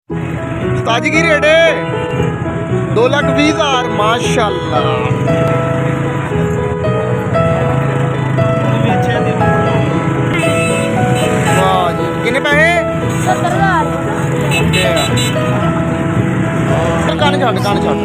उस्ताद जी की रेट है 2,20,000 माशाल्लाह। वाह जी कितने पैसे 70,000 कान छड़